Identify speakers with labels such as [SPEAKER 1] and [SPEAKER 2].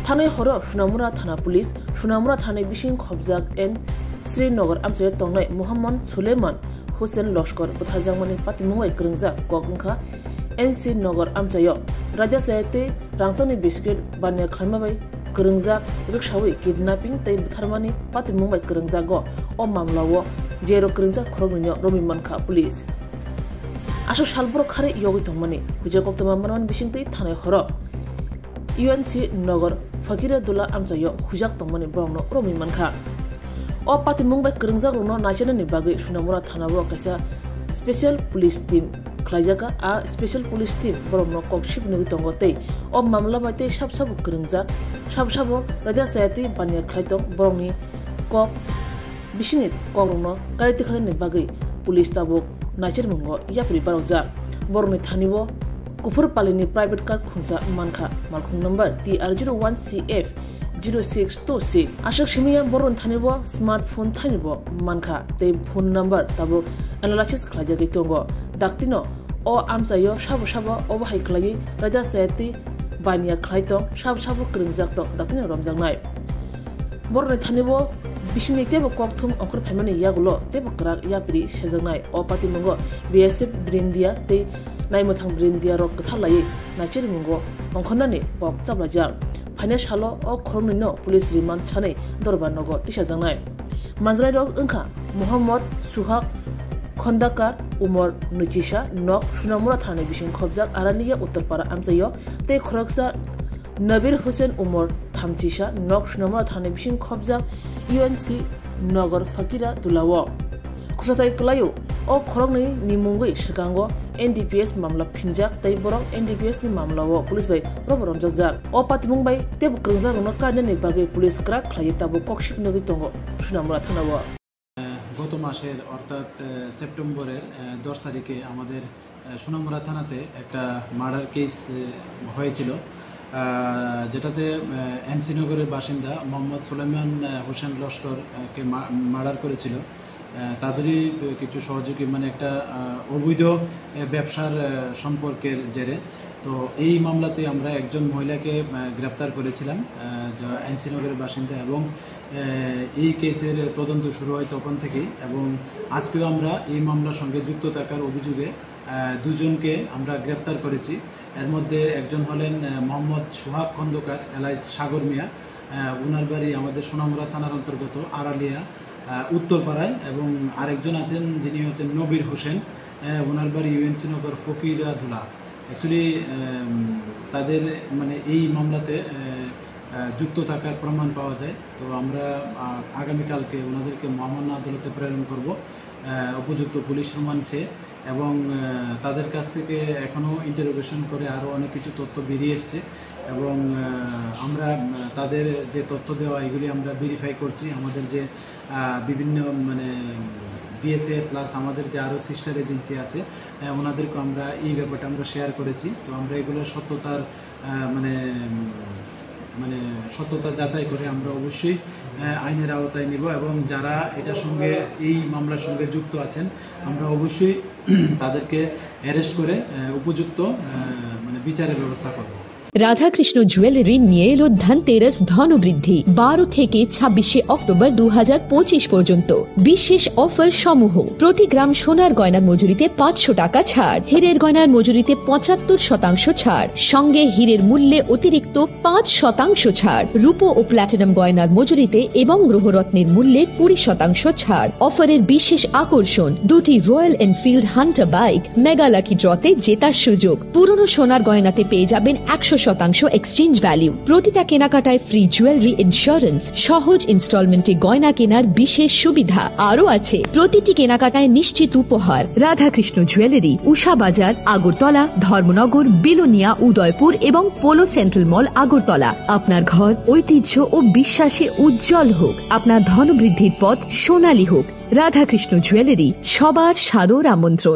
[SPEAKER 1] थानाय हर सुनामुरा थाना पुलिस सुनामुरा थानाय बिसिं खबजाक एन श्रीनगर आमचे तंनाय मोहम्मद सुलेमान हुसैन लश्कर बुथारजांमानि पातिमुंगाय गरंजाक गगंखा एनसी नगर आमचायो राजा सायते रांसानि बिस्किट बान्या खायमाबाय गरंजाक रिक्शावै किडनैपिंग तै बुथारमानि पातिमुंगाय गरंजाक ओ मामलावो जेरो गरंजाक खरगनियो रमि मानखा पुलिस आशो सालबर खारे योगि तंमानि हुजाकक्तमा मनमान बिसिंतै थानाय हर यूएनसी नगर फकीरा दुला आमचायो हुजाक तंमानि ब्रंनो रमि मानखा ओ पातिमुंगाय गरंजाक रंनो नाचेनानि बागै सुनामुरा थानाबो कायसा स्पेशल पुलिस टीम खलाइजाका आ स्पेशल पुलिस टीम बरमनो ककशिप नगि तंगतै ओ मामला बायतै साब गरंजाक साब राजा सायति बान्या खलाइतक बरमनि कक बिसिनि ककरंनो गारिति खलाइनि बागै पुलिस ताबुक नाचेर मंगो याप्रि बारौजा बरनि थानिबो कुफुर पालिनि प्राइवेट कार खुंसा मानखा मालखुं नम्बर TR01CF 0626 आशक सिमिया बरन थानिबो स्मार्टफोन थानिबो मानखा ते फोन नम्बर ताबो एनालाइसिस खलाइजागै तंगो दाक्तिनो ओ आमचायो साबो ओ बाहाय खलाइ राजा सायति बानिया खलाइतो साबो गरंजाक तो दाक्तिनो रमजांनाय बरनि थानिबो बिसिनि तेबो ककथुम अंखर फायमानि यागुलो तेबो क्राक याप्रि सेजंनाय ओ पाति मंगो BSF ब्रिन्दिया ते नायमथां ब्रिन्दिया रक कथालायै नाचेर मंगो अंखनानि बक चाबलाजा फाइने सालो ओ खरंनिनो पुलिस रिमान्ड सानै दरबार नगर टिसाजांनाय मानज्राय रक ओंखा मोहम्मद सुहाग खन्दाकार उमर नचिसा नक सुनामुरा थाने बिसिं खबजाक आरानिया उत्तरपारा आमचायो ते खरकसा नबीर हुसैन उमर थामचिसा नक सुनामुरा थाने बिसिं खबजाक UNC नगर फकीरा दुलावो खुसाथाय कलायो ओ खरंनि निमुंगै सिगांगो NDPS मामला फिनजाक तै बरं NDPS नि मामलावो पुलिस बाय रबरम जजाक ओ पातिमुं बाय तेब गरंजाकनो कानेनि बागै पुलिस क्राक खलायै ताबो ककशिप नगि तंगो सुनामुरा थानावो
[SPEAKER 2] গত মাসের অর্থাৎ সেপ্টেম্বরের 10 তারিখে আমাদের সুনামুরা থানাতে একটা মার্ডার কেস হয়েছিল যেটাতে এনসি নগরের বাসিন্দা মোহাম্মদ সুলেমান হোসেন লস্করকে মার্ডার করেছিল তাদেরই কিছু সহযোগী মানে একটা অবৈধ ব্যবসার সম্পর্কের জেরে তো এই মামলাতে আমরা একজন মহিলাকে গ্রেফতার করেছিলাম এনসি নগরের বাসিন্দা এবং এই কেসের তদন্ত শুরু হয় তখন থেকেই এবং আজকেও আমরা এই মামলার সঙ্গে যুক্ত থাকার অভিযোগে দুজনকে আমরা গ্রেফতার করেছি এর মধ্যে একজন হলেন মোহাম্মদ সুহাগ খন্দকার এলাইস সাগর মিয়া ওনার বাড়ি আমাদের সোনামুরা থানার অন্তর্গত আড়ালিয়া উত্তরপাড়ায় এবং আরেকজন আছেন যিনি হচ্ছেন নবীর হোসেন ওনার বাড়ি UNC নগর ফকিরা দুলা অ্যাকচুয়ালি তাদের মানে এই মামলাতে যুক্ত থাকার প্রমাণ পাওয়া যায় তো আমরা আগামীকালকে ওনাদেরকে মহামান্য আদালতে প্রেরণ করব উপযুক্ত পুলিশ রিমান্ড চেয়ে এবং তাদের কাছ থেকে এখনও ইন্টারোগেশন করে আরও অনেক কিছু তথ্য বেরিয়ে এসছে এবং আমরা তাদের যে তথ্য দেওয়া এগুলি আমরা ভেরিফাই করছি আমাদের যে বিভিন্ন মানে BSF প্লাস আমাদের যে আরও সিস্টার এজেন্সি আছে ওনাদেরকে আমরা এই ব্যাপারটা আমরা শেয়ার করেছি তো আমরা এগুলো সত্যতার মানে সত্যতা যাচাই করে আমরা অবশ্যই আইনের আওতায় নিব এবং যারা এটার সঙ্গে এই মামলার সঙ্গে যুক্ত আছেন আমরা অবশ্যই তাদেরকে অ্যারেস্ট করে উপযুক্ত মানে বিচারের ব্যবস্থা করব।
[SPEAKER 3] রাধাকৃষ্ণ জুয়েলারি নিয়ে এলো ধনতেরাস ধনবৃদ্ধি 12 থেকে 26 অক্টোবর 2025 পর্যন্ত বিশেষ অফার সমূহ প্রতি গ্রাম সোনার গয়নার মজুরিতে 500 টাকা ছাড় হীরের গয়নার মজুরিতে 75% ছাড় সঙ্গে হীরের মূল্যে অতিরিক্ত 5% ছাড় রূপো ও প্ল্যাটিনাম গয়নার মজুরিতে এবং গ্রহরত্নের মূল্যে 20% ছাড় অফারের বিশেষ আকর্ষণ দুটি Royal Enfield Hunter bike mega lucky ড্রতে জেতার সুযোগ পুরনো সোনার গয়নাতে পেয়ে যাবেন 100% এক্সচেঞ্জ ভ্যালু প্রতিটা কেনাকাটায় ফ্রি জুয়েলারি ইন্স্যুরেন্স সহজ ইনস্টলমেন্টে গয়না কেনার বিশেষ সুবিধা আরও আছে প্রতিটি কেনাকাটায় নিশ্চিত উপহার রাধাকৃষ্ণ জুয়েলারি উষা বাজার আগরতলা ধর্মনগর বিলোনিয়া উদয়পুর এবং পোলো সেন্ট্রাল মল আগরতলা আপনার ঘর ঐতিহ্য ও বিশ্বাসে উজ্জ্বল হোক আপনার ধনবৃদ্ধির পথ সোনালী হোক রাধাকৃষ্ণ জুয়েলারি সবার সাদর আমন্ত্রণ।